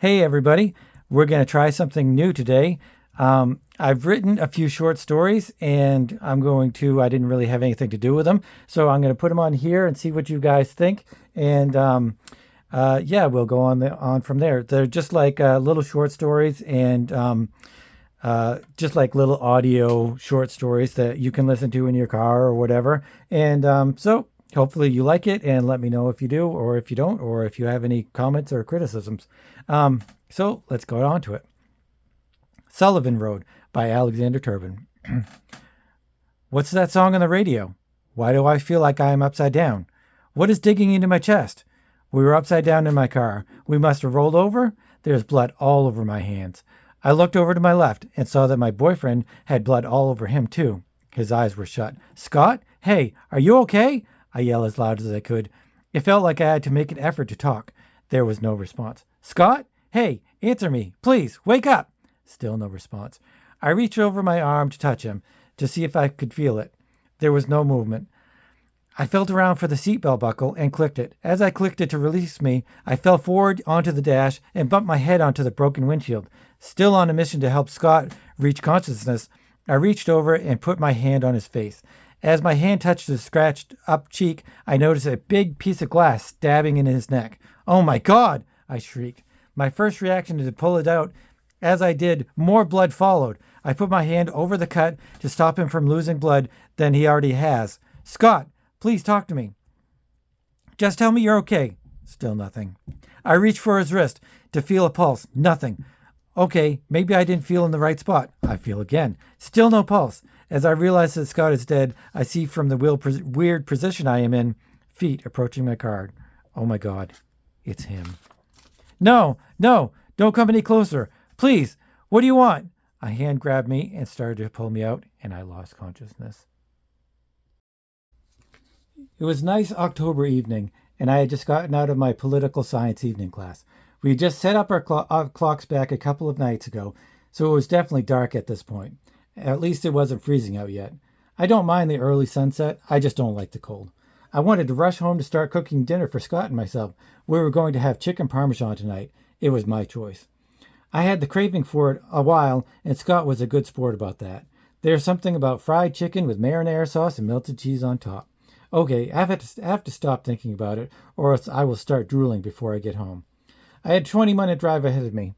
Hey, everybody. We're going to try something new today. I've written a few short stories and I didn't really have anything to do with them. So I'm going to put them on here and see what you guys think. And yeah, we'll go on from there. They're just like little short stories and just like little audio short stories that you can listen to in your car or whatever. And so hopefully you like it and let me know if you do or if you don't, or if you have any comments or criticisms. So let's go on to it. Sullivan Road by Alexander Turbin. What's that song on the radio? Why do I feel like I am upside down? What is digging into my chest? We were upside down in my car. We must have rolled over. There's blood all over my hands. I looked over to my left and saw that my boyfriend had blood all over him too. His eyes were shut. Scott? Hey, are you okay? I yelled as loud as I could. It felt like I had to make an effort to talk. There was no response. Scott? Hey, answer me. Please, wake up. Still no response. I reached over my arm to touch him, to see if I could feel it. There was no movement. I felt around for the seatbelt buckle and clicked it. As I clicked it to release me, I fell forward onto the dash and bumped my head onto the broken windshield. Still on a mission to help Scott reach consciousness, I reached over and put my hand on his face. As my hand touched his scratched up cheek, I noticed a big piece of glass stabbing in his neck. Oh my God! I shrieked. My first reaction was to pull it out. As I did, more blood followed. I put my hand over the cut to stop him from losing blood than he already has. Scott, please talk to me. Just tell me you're okay. Still nothing. I reached for his wrist to feel a pulse. Nothing. Okay, maybe I didn't feel in the right spot. I feel again. Still no pulse. As I realize that Scott is dead, I see from the weird position I am in, feet approaching my car. Oh my God, it's him. No, don't come any closer. Please, what do you want? A hand grabbed me and started to pull me out, and I lost consciousness. It was a nice October evening, and I had just gotten out of my political science evening class. We had just set up our clocks back a couple of nights ago, so it was definitely dark at this point. At least it wasn't freezing out yet. I don't mind the early sunset, I just don't like the cold. I wanted to rush home to start cooking dinner for Scott and myself. We were going to have chicken parmesan tonight. It was my choice. I had the craving for it a while, and Scott was a good sport about that. There's something about fried chicken with marinara sauce and melted cheese on top. Okay, I have to stop thinking about it, or else I will start drooling before I get home. I had a 20-minute drive ahead of me,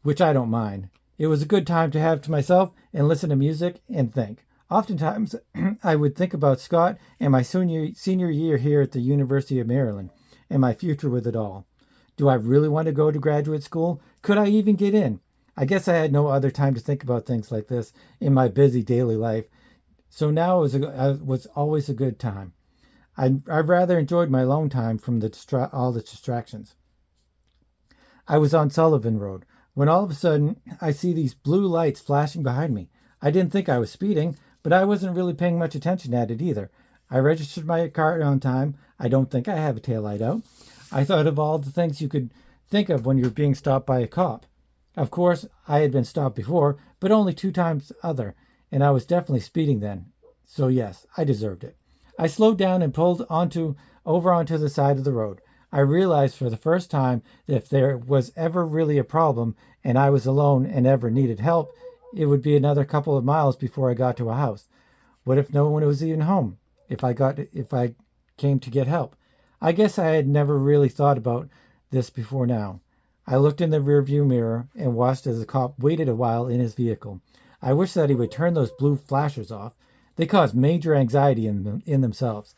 which I don't mind. It was a good time to have to myself and listen to music and think. Oftentimes, I would think about Scott and my senior year here at the University of Maryland and my future with it all. Do I really want to go to graduate school? Could I even get in? I guess I had no other time to think about things like this in my busy daily life. So now it was always a good time. I rather enjoyed my alone time from all the distractions. I was on Sullivan Road when all of a sudden I see these blue lights flashing behind me. I didn't think I was speeding, but I wasn't really paying much attention at it either. I registered my car on time. I don't think I have a taillight out. I thought of all the things you could think of when you're being stopped by a cop. Of course, I had been stopped before, but only 2 times other, and I was definitely speeding then. So yes, I deserved it. I slowed down and pulled over onto the side of the road. I realized for the first time that if there was ever really a problem and I was alone and ever needed help, it would be another couple of miles before I got to a house. What if no one was even home? If I came to get help? I guess I had never really thought about this before now. I looked in the rearview mirror and watched as the cop waited a while in his vehicle. I wish that he would turn those blue flashers off. They cause major anxiety in themselves.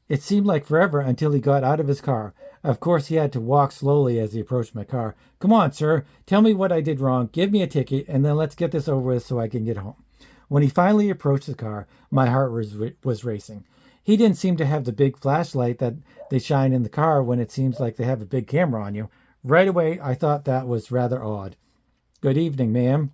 It seemed like forever until he got out of his car. Of course, he had to walk slowly as he approached my car. Come on, sir. Tell me what I did wrong. Give me a ticket, and then let's get this over with so I can get home. When he finally approached the car, my heart was racing. He didn't seem to have the big flashlight that they shine in the car when it seems like they have a big camera on you. Right away, I thought that was rather odd. Good evening, ma'am.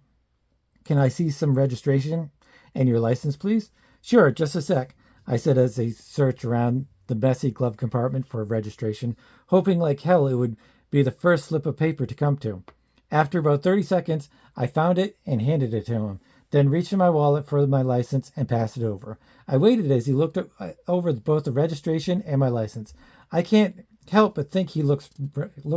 Can I see some registration and your license, please? Sure, just a sec, I said as I searched around the messy glove compartment for registration, hoping like hell it would be the first slip of paper to come to. After about 30 seconds, I found it and handed it to him, then reached in my wallet for my license and passed it over. I waited as he looked over both the registration and my license. I can't help but think he looks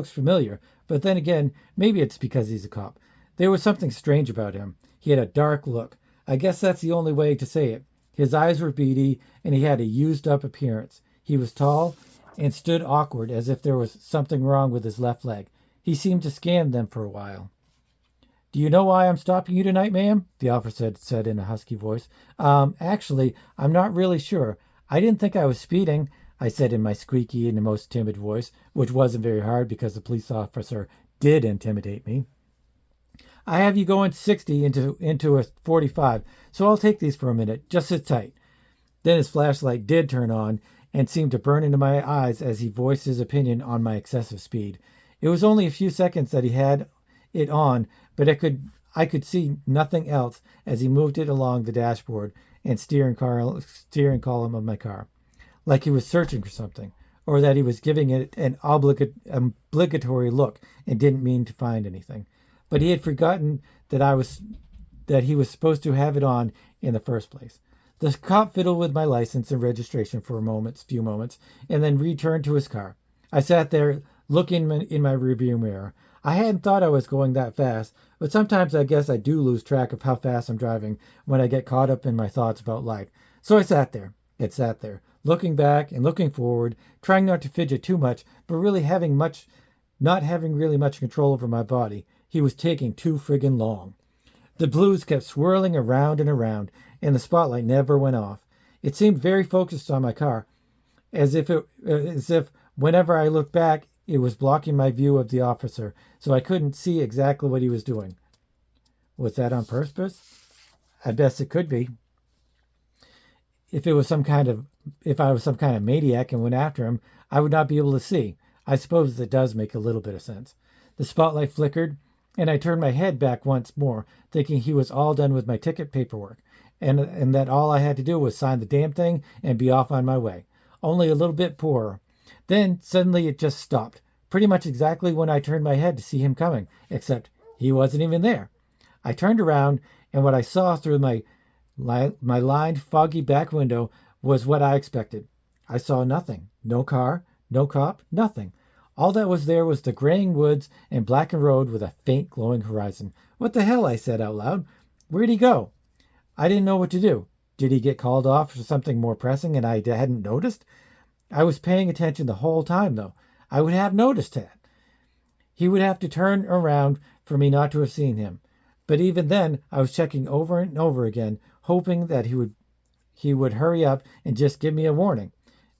familiar. But then again, maybe it's because he's a cop. There was something strange about him. He had a dark look. I guess that's the only way to say it. His eyes were beady, and he had a used up appearance. He was tall and stood awkward as if there was something wrong with his left leg. He seemed to scan them for a while. Do you know why I'm stopping you tonight, ma'am? The officer said in a husky voice. Actually, I'm not really sure. I didn't think I was speeding, I said in my squeaky and most timid voice, which wasn't very hard because the police officer did intimidate me. I have you going 60 into a 45, so I'll take these for a minute. Just sit tight. Then his flashlight did turn on and seemed to burn into my eyes as he voiced his opinion on my excessive speed. It was only a few seconds that he had it on, but I could see nothing else as he moved it along the dashboard and steering column of my car, like he was searching for something, or that he was giving it an obligatory look and didn't mean to find anything. But he had forgotten that he was supposed to have it on in the first place. The cop fiddled with my license and registration for a few moments, and then returned to his car. I sat there looking in my rearview mirror. I hadn't thought I was going that fast, but sometimes I guess I do lose track of how fast I'm driving when I get caught up in my thoughts about life. So I sat there, looking back and looking forward, trying not to fidget too much, but not having really much control over my body. He was taking too friggin' long. The blues kept swirling around and around, and the spotlight never went off. It seemed very focused on my car, as if whenever I looked back, it was blocking my view of the officer, so I couldn't see exactly what he was doing. Was that on purpose? I guess it could be. If I was some kind of maniac and went after him, I would not be able to see. I suppose it does make a little bit of sense. The spotlight flickered, and I turned my head back once more, thinking he was all done with my ticket paperwork, and that all I had to do was sign the damn thing and be off on my way. Only a little bit poorer. Then suddenly it just stopped, pretty much exactly when I turned my head to see him coming, except he wasn't even there. I turned around, and what I saw through my lined, foggy back window was what I expected. I saw nothing. No car, no cop, nothing. All that was there was the graying woods and blackened road with a faint glowing horizon. What the hell, I said out loud. Where'd he go? I didn't know what to do. Did he get called off for something more pressing and I hadn't noticed? I was paying attention the whole time, though. I would have noticed that. He would have to turn around for me not to have seen him. But even then, I was checking over and over again, hoping that he would hurry up and just give me a warning.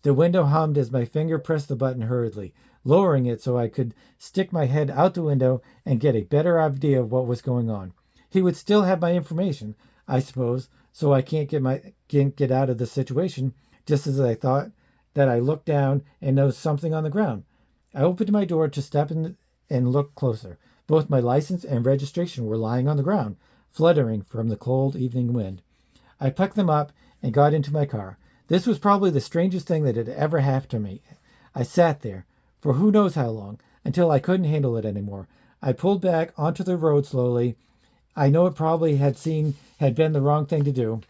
The window hummed as my finger pressed the button hurriedly, lowering it so I could stick my head out the window and get a better idea of what was going on. He would still have my information, I suppose, so I can't get out of the situation, just as I thought that I looked down and noticed something on the ground. I opened my door to step in and look closer. Both my license and registration were lying on the ground, fluttering from the cold evening wind. I picked them up and got into my car. This was probably the strangest thing that had ever happened to me. I sat there, for who knows how long, until I couldn't handle it anymore. I pulled back onto the road slowly. I know it probably had been the wrong thing to do,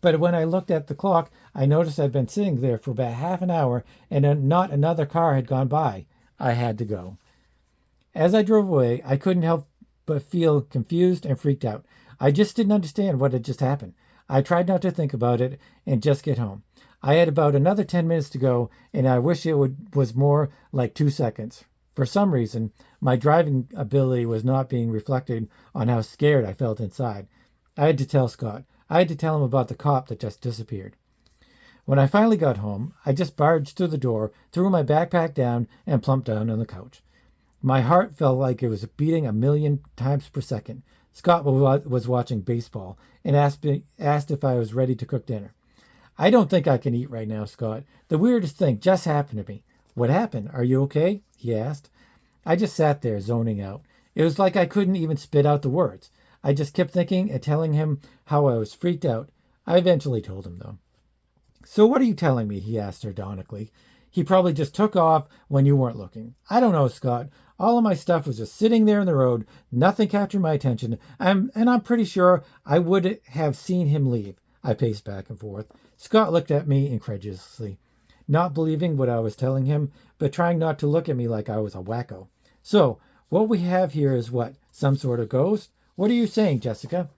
but when I looked at the clock, I noticed I'd been sitting there for about half an hour and not another car had gone by. I had to go. As I drove away, I couldn't help but feel confused and freaked out. I just didn't understand what had just happened. I tried not to think about it and just get home. I had about another 10 minutes to go, and I wish it was more like 2 seconds. For some reason, my driving ability was not being reflected on how scared I felt inside. I had to tell Scott. I had to tell him about the cop that just disappeared. When I finally got home, I just barged through the door, threw my backpack down, and plumped down on the couch. My heart felt like it was beating 1,000,000 times per second. Scott was watching baseball and asked if I was ready to cook dinner. I don't think I can eat right now, Scott. The weirdest thing just happened to me. What happened? Are you okay? He asked. I just sat there, zoning out. It was like I couldn't even spit out the words. I just kept thinking and telling him how I was freaked out. I eventually told him, though. So what are you telling me? He asked sardonically. He probably just took off when you weren't looking. I don't know, Scott. All of my stuff was just sitting there in the road. Nothing captured my attention. And I'm pretty sure I would have seen him leave. I paced back and forth. Scott looked at me incredulously. not believing what I was telling him, but trying not to look at me like I was a wacko. So, what we have here is what? Some sort of ghost? What are you saying, Jessica?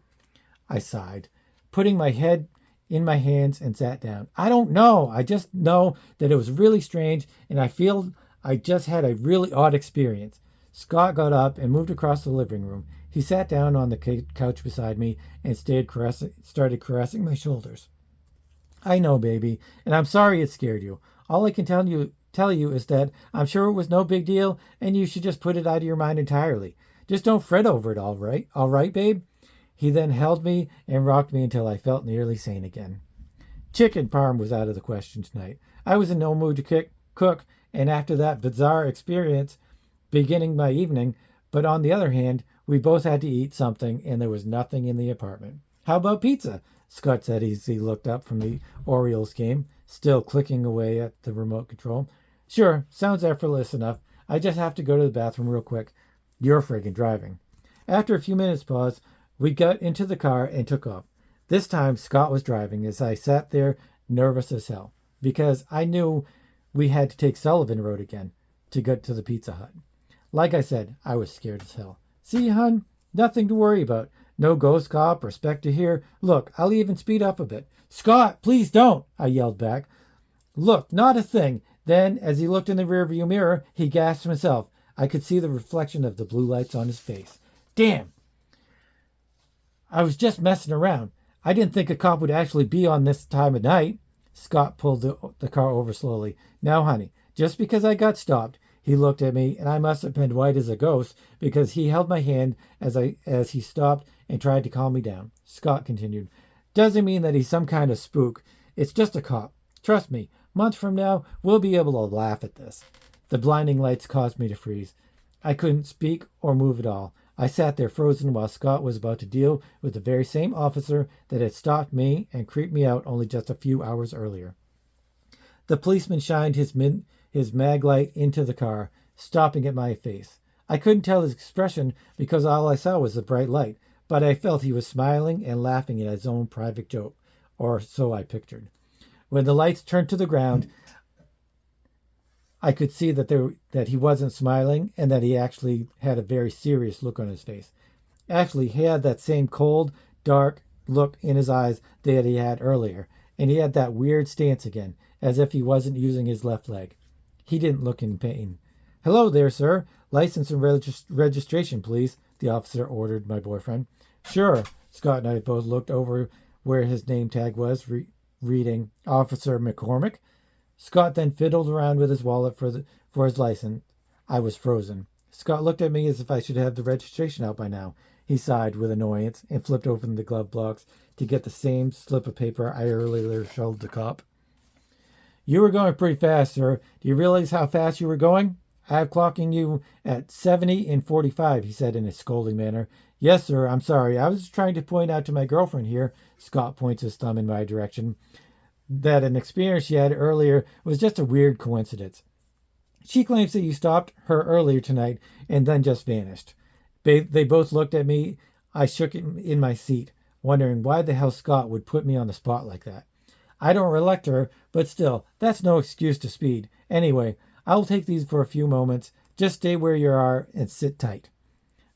I sighed, putting my head in my hands and sat down. I don't know. I just know that it was really strange, and I feel I just had a really odd experience. Scott got up and moved across the living room. He sat down on the couch beside me and started caressing my shoulders. I know, baby, and I'm sorry it scared you. All I can tell you is that I'm sure it was no big deal, and you should just put it out of your mind entirely. Just don't fret over it, all right? All right, babe? He then held me and rocked me until I felt nearly sane again. Chicken parm was out of the question tonight. I was in no mood to cook, and after that bizarre experience beginning my evening, but on the other hand, we both had to eat something, and there was nothing in the apartment. How about pizza? Scott said as he looked up from the Orioles game, still clicking away at the remote control. Sure, sounds effortless enough. I just have to go to the bathroom real quick. You're friggin' driving. After a few minutes' pause, we got into the car and took off. This time, Scott was driving as I sat there nervous as hell, because I knew we had to take Sullivan Road again to get to the Pizza Hut. Like I said, I was scared as hell. See, hun? Nothing to worry about. No ghost cop or specter here. Look, I'll even speed up a bit. Scott, please don't, I yelled back. Look, not a thing. Then, as he looked in the rearview mirror, he gasped himself. I could see the reflection of the blue lights on his face. Damn! I was just messing around. I didn't think a cop would actually be on this time of night. Scott pulled the car over slowly. Now, honey, just because I got stopped, he looked at me, and I must have been white as a ghost because he held my hand as he stopped and tried to calm me down. Scott continued, doesn't mean that he's some kind of spook. It's just a cop. Trust me, months from now, we'll be able to laugh at this. The blinding lights caused me to freeze. I couldn't speak or move at all. I sat there frozen while Scott was about to deal with the very same officer that had stopped me and creeped me out only just a few hours earlier. The policeman shined his mag light into the car, stopping at my face. I couldn't tell his expression because all I saw was the bright light, but I felt he was smiling and laughing at his own private joke, or so I pictured. When the lights turned to the ground, I could see that he wasn't smiling and that he actually had a very serious look on his face. Actually, he had that same cold, dark look in his eyes that he had earlier, and he had that weird stance again, as if he wasn't using his left leg. He didn't look in pain. Hello there, sir. License and registration, please, the officer ordered my boyfriend. Sure. Scott and I both looked over where his name tag was, reading Officer McCormick. Scott then fiddled around with his wallet for his license. I was frozen. Scott looked at me as if I should have the registration out by now. He sighed with annoyance and flipped open the glove box to get the same slip of paper I earlier showed the cop. You were going pretty fast, sir. Do you realize how fast you were going? I have clocking you at 70 and 45, he said in a scolding manner. Yes, sir, I'm sorry. I was trying to point out to my girlfriend here, Scott points his thumb in my direction, that an experience she had earlier was just a weird coincidence. She claims that you stopped her earlier tonight and then just vanished. They both looked at me. I shook in my seat, wondering why the hell Scott would put me on the spot like that. I don't relent her, but still, that's no excuse to speed. Anyway, I'll take these for a few moments. Just stay where you are and sit tight.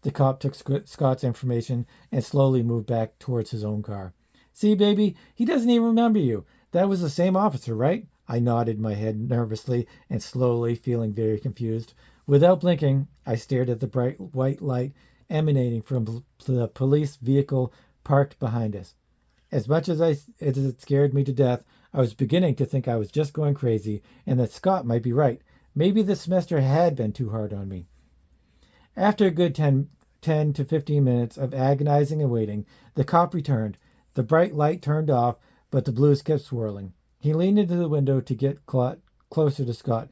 The cop took Scott's information and slowly moved back towards his own car. See, baby, he doesn't even remember you. That was the same officer, right? I nodded my head nervously and slowly, feeling very confused. Without blinking, I stared at the bright white light emanating from the police vehicle parked behind us. As much as it scared me to death, I was beginning to think I was just going crazy and that Scott might be right. Maybe this semester had been too hard on me. After a good 10 to 15 minutes of agonizing and waiting, the cop returned. The bright light turned off, but the blues kept swirling. He leaned into the window to get closer to Scott.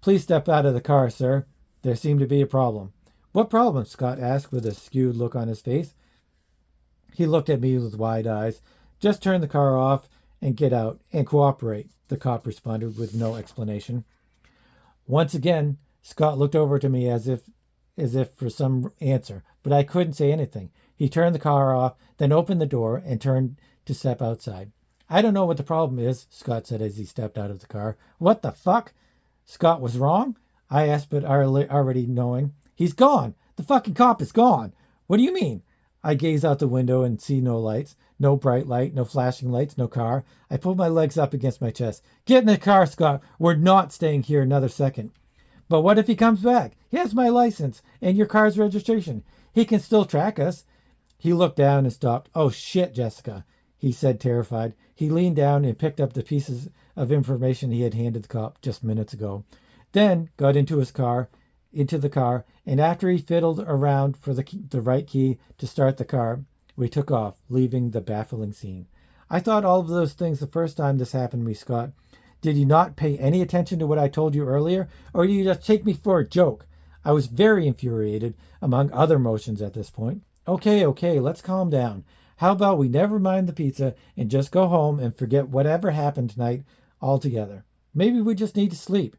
Please step out of the car, sir. There seemed to be a problem. What problem? Scott asked with a skewed look on his face. He looked at me with wide eyes. Just turn the car off and get out and cooperate, the cop responded with no explanation. Once again, Scott looked over to me as if for some answer, but I couldn't say anything. He turned the car off, then opened the door and turned to step outside. I don't know what the problem is, Scott said as he stepped out of the car. What the fuck? Scott was wrong? I asked, but already knowing. He's gone. The fucking cop is gone. What do you mean? I gaze out the window and see no lights. No bright light, no flashing lights, no car. I pull my legs up against my chest. Get in the car, Scott. We're not staying here another second. But what if he comes back? He has my license and your car's registration. He can still track us. He looked down and stopped. Oh shit, Jessica, he said, terrified. He leaned down and picked up the pieces of information he had handed the cop just minutes ago. Then got into the car, and after he fiddled around for the right key to start the car, we took off, leaving the baffling scene. I thought all of those things the first time this happened to me, Scott. Did you not pay any attention to what I told you earlier, or did you just take me for a joke? I was very infuriated, among other emotions at this point. Okay, let's calm down. How about we never mind the pizza and just go home and forget whatever happened tonight altogether? Maybe we just need to sleep.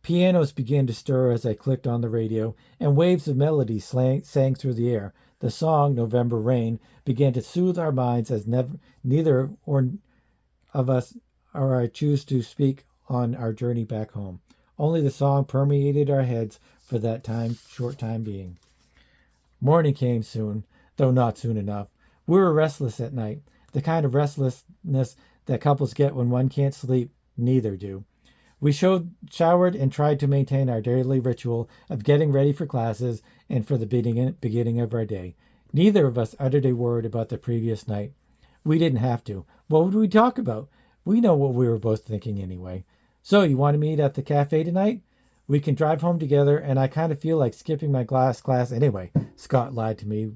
Pianos began to stir as I clicked on the radio, and waves of melody sang through the air. The song, November Rain, began to soothe our minds as neither of us or I choose to speak on our journey back home. Only the song permeated our heads for that short time being. Morning came soon, though not soon enough. We were restless at night, the kind of restlessness that couples get when one can't sleep. Neither do. We showered and tried to maintain our daily ritual of getting ready for classes and for the beginning of our day. Neither of us uttered a word about the previous night. We didn't have to. What would we talk about? We know what we were both thinking anyway. So, you want to meet at the cafe tonight? We can drive home together, and I kind of feel like skipping my class anyway. Scott lied to me,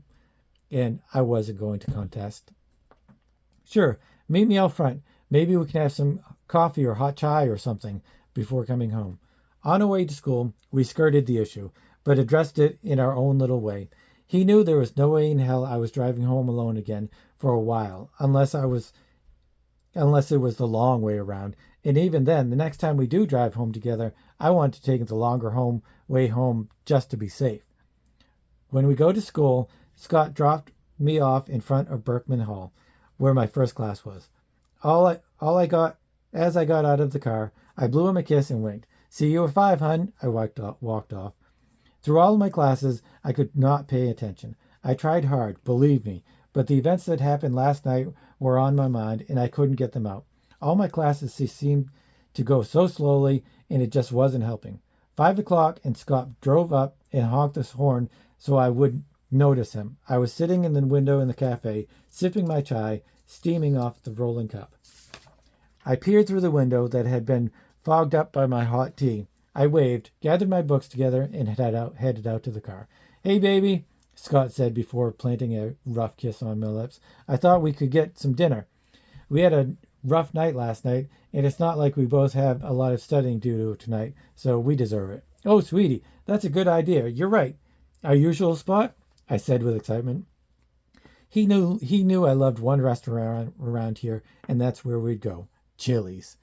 and I wasn't going to contest. Sure, meet me out front. Maybe we can have some coffee or hot chai or something before coming home. On our way to school, we skirted the issue, but addressed it in our own little way. He knew there was no way in hell I was driving home alone again for a while, unless it was the long way around. And even then, the next time we do drive home together, I want to take the longer way home just to be safe. When we go to school, Scott dropped me off in front of Berkman Hall, where my first class was. As I got out of the car, I blew him a kiss and winked. See you at 5, hun. I walked off. Through all of my classes, I could not pay attention. I tried hard, believe me, but the events that happened last night were on my mind, and I couldn't get them out. All my classes seemed to go so slowly, and it just wasn't helping. 5 o'clock, and Scott drove up and honked his horn so I would notice him. I was sitting in the window in the cafe, sipping my chai, steaming off the rolling cup. I peered through the window that had been fogged up by my hot tea. I waved, gathered my books together, and headed out to the car. Hey, baby, Scott said before planting a rough kiss on my lips. I thought we could get some dinner. We had a rough night last night, and it's not like we both have a lot of studying to do tonight, so we deserve it. Oh, sweetie, that's a good idea. You're right. Our usual spot? I said with excitement. He knew I loved one restaurant around here, and that's where we'd go. Chili's.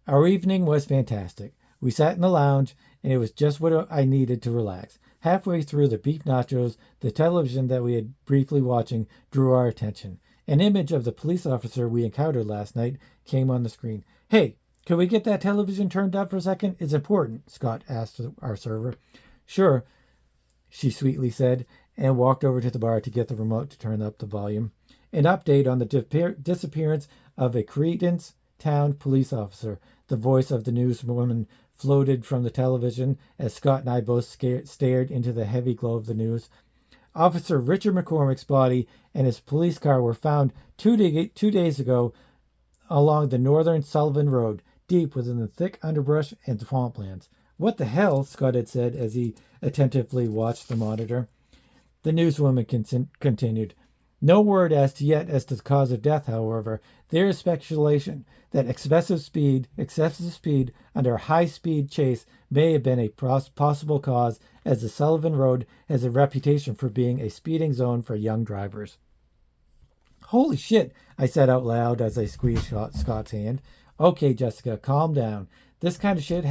Our evening was fantastic. We sat in the lounge, and it was just what I needed to relax. Halfway through the beef nachos, the television that we had briefly watching drew our attention. An image of the police officer we encountered last night came on the screen. Hey, can we get that television turned up for a second? It's important, Scott asked our server. Sure, she sweetly said, and walked over to the bar to get the remote to turn up the volume. An update on the disappearance of a Credence Town police officer. The voice of the newswoman floated from the television as Scott and I both stared into the heavy glow of the news. Officer Richard McCormick's body and his police car were found 2 days ago along the northern Sullivan Road, deep within the thick underbrush and swamplands. What the hell? Scott had said as he attentively watched the monitor. The newswoman continued. No word as to the cause of death, however. There is speculation that excessive speed under a high-speed chase may have been a possible cause, as the Sullivan Road has a reputation for being a speeding zone for young drivers. Holy shit, I said out loud as I squeezed Scott's hand. Okay, Jessica, calm down. This kind of shit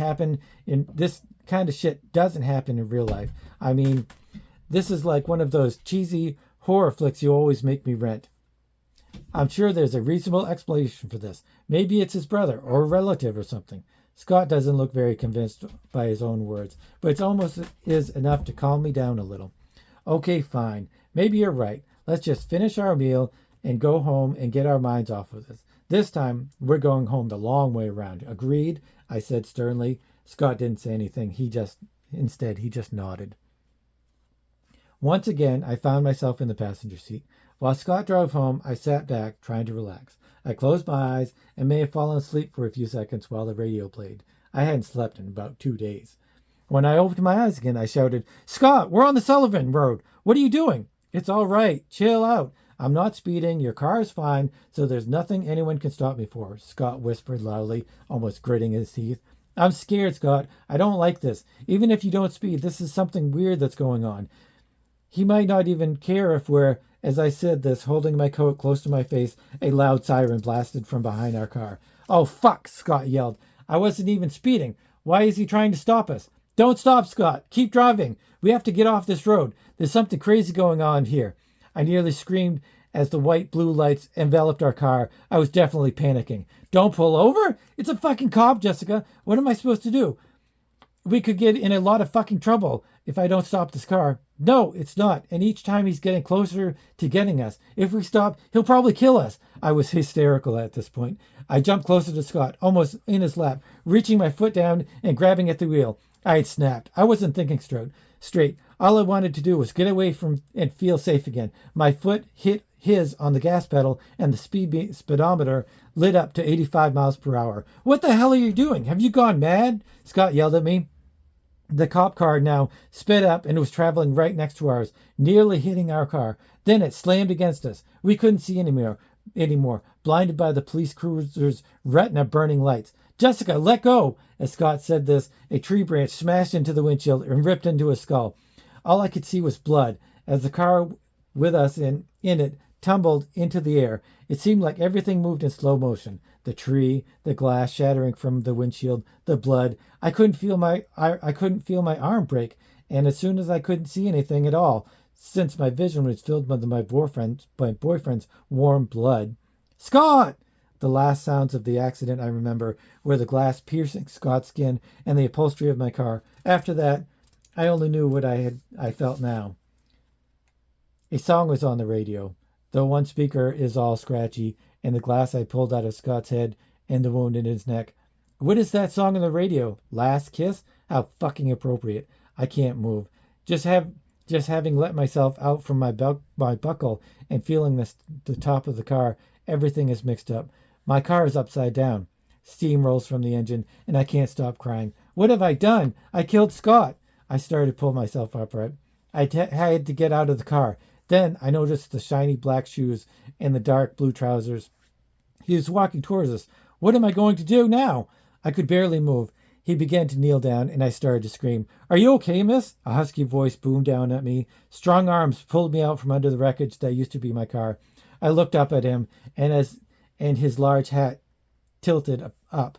doesn't happen in real life. I mean, this is like one of those cheesy horror flicks you always make me rent. I'm sure there's a reasonable explanation for this. Maybe it's his brother or a relative or something. Scott doesn't look very convinced by his own words, but it's almost is enough to calm me down a little. Okay, fine. Maybe you're right. Let's just finish our meal and go home and get our minds off of this. This time, we're going home the long way around. Agreed? I said sternly. Scott didn't say anything. Instead, he just nodded. Once again, I found myself in the passenger seat. While Scott drove home, I sat back, trying to relax. I closed my eyes and may have fallen asleep for a few seconds while the radio played. I hadn't slept in about 2 days. When I opened my eyes again, I shouted, "Scott, we're on the Sullivan Road. What are you doing?" "It's all right. Chill out. I'm not speeding. Your car is fine, so there's nothing anyone can stop me for," Scott whispered loudly, almost gritting his teeth. "I'm scared, Scott. I don't like this. Even if you don't speed, this is something weird that's going on." He might not even care if we're, as I said this, holding my coat close to my face, a loud siren blasted from behind our car. "Oh, fuck," Scott yelled. "I wasn't even speeding. Why is he trying to stop us?" "Don't stop, Scott. Keep driving. We have to get off this road. There's something crazy going on here." I nearly screamed as the white blue lights enveloped our car. I was definitely panicking. "Don't pull over? It's a fucking cop, Jessica. What am I supposed to do? We could get in a lot of fucking trouble if I don't stop this car." "No, it's not. And each time he's getting closer to getting us. If we stop, he'll probably kill us." I was hysterical at this point. I jumped closer to Scott, almost in his lap, reaching my foot down and grabbing at the wheel. I had snapped. I wasn't thinking straight. All I wanted to do was get away from and feel safe again. My foot hit his on the gas pedal, and the speedometer lit up to 85 miles per hour. "What the hell are you doing? Have you gone mad?" Scott yelled at me. The cop car now sped up and was traveling right next to ours, nearly hitting our car. Then it slammed against us. We couldn't see anymore, blinded by the police cruiser's retina burning lights. "Jessica, let go!" As Scott said this, a tree branch smashed into the windshield and ripped into his skull. All I could see was blood. As the car with us in it tumbled into the air, it seemed like everything moved in slow motion. The tree, the glass shattering from the windshield, the blood. I couldn't feel my arm break, and as soon as I couldn't see anything at all, since my vision was filled with my boyfriend's warm blood. "Scott!" The last sounds of the accident I remember were the glass piercing Scott's skin and the upholstery of my car. After that, I only knew what I felt now. A song was on the radio, though one speaker is all scratchy, and the glass I pulled out of Scott's head and the wound in his neck. "What is that song on the radio? Last Kiss? How fucking appropriate. I can't move. Just having let myself out from my buckle and feeling the top of the car, everything is mixed up. My car is upside down. Steam rolls from the engine, and I can't stop crying. What have I done? I killed Scott." I started to pull myself upright. I had to get out of the car. Then I noticed the shiny black shoes and the dark blue trousers. He was walking towards us. "What am I going to do now?" I could barely move. He began to kneel down, and I started to scream. "Are you okay, miss?" A husky voice boomed down at me. Strong arms pulled me out from under the wreckage that used to be my car. I looked up at him, and his large hat tilted up.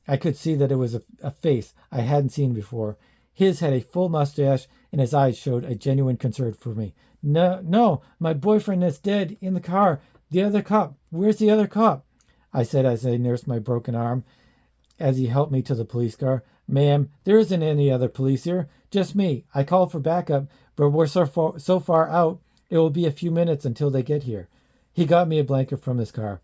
I could see that it was a face I hadn't seen before. His had a full mustache, and his eyes showed a genuine concern for me. No, my boyfriend is dead in the car. The other cop. Where's the other cop?" I said as I nursed my broken arm as he helped me to the police car. "Ma'am, there isn't any other police here. Just me. I called for backup, but we're so far out, it will be a few minutes until they get here." He got me a blanket from his car.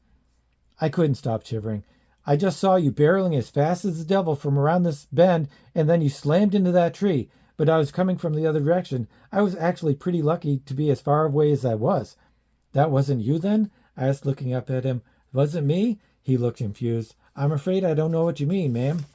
I couldn't stop shivering. "I just saw you barreling as fast as the devil from around this bend, and then you slammed into that tree. But I was coming from the other direction. I was actually pretty lucky to be as far away as I was." "That wasn't you then?" I asked, looking up at him. "Wasn't me?" He looked confused. "I'm afraid I don't know what you mean, ma'am."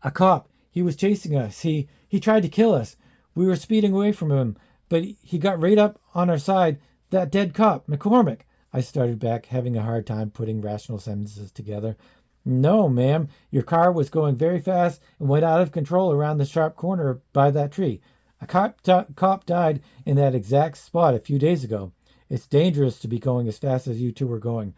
"A cop. He was chasing us. He tried to kill us. We were speeding away from him, but he got right up on our side. That dead cop, McCormick." I started back, having a hard time putting rational sentences together. "No, ma'am. Your car was going very fast and went out of control around the sharp corner by that tree. A cop died in that exact spot a few days ago. It's dangerous to be going as fast as you two were going.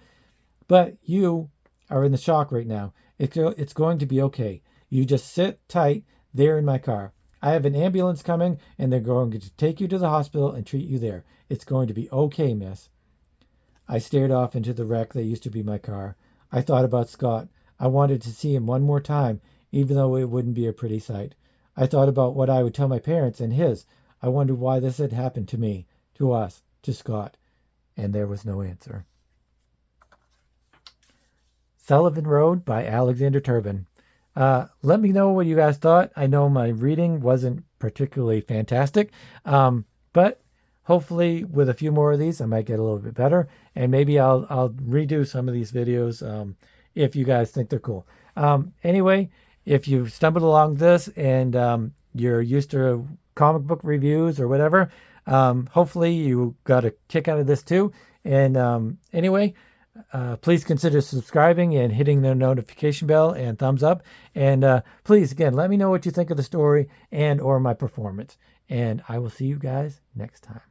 But you are in the shock right now. It's going to be okay. You just sit tight there in my car. I have an ambulance coming, and they're going to take you to the hospital and treat you there. It's going to be okay, miss." I stared off into the wreck that used to be my car. I thought about Scott. I wanted to see him one more time, even though it wouldn't be a pretty sight. I thought about what I would tell my parents and his. I wondered why this had happened to me, to us, to Scott. And there was no answer. Sullivan Road by Alexander Turbin. Let me know what you guys thought. I know my reading wasn't particularly fantastic, but hopefully with a few more of these, I might get a little bit better, and maybe I'll redo some of these videos if you guys think they're cool. Anyway, if you've stumbled along this and you're used to comic book reviews or whatever, hopefully you got a kick out of this too. And anyway, please consider subscribing and hitting the notification bell and thumbs up. And please, again, let me know what you think of the story and or my performance. And I will see you guys next time.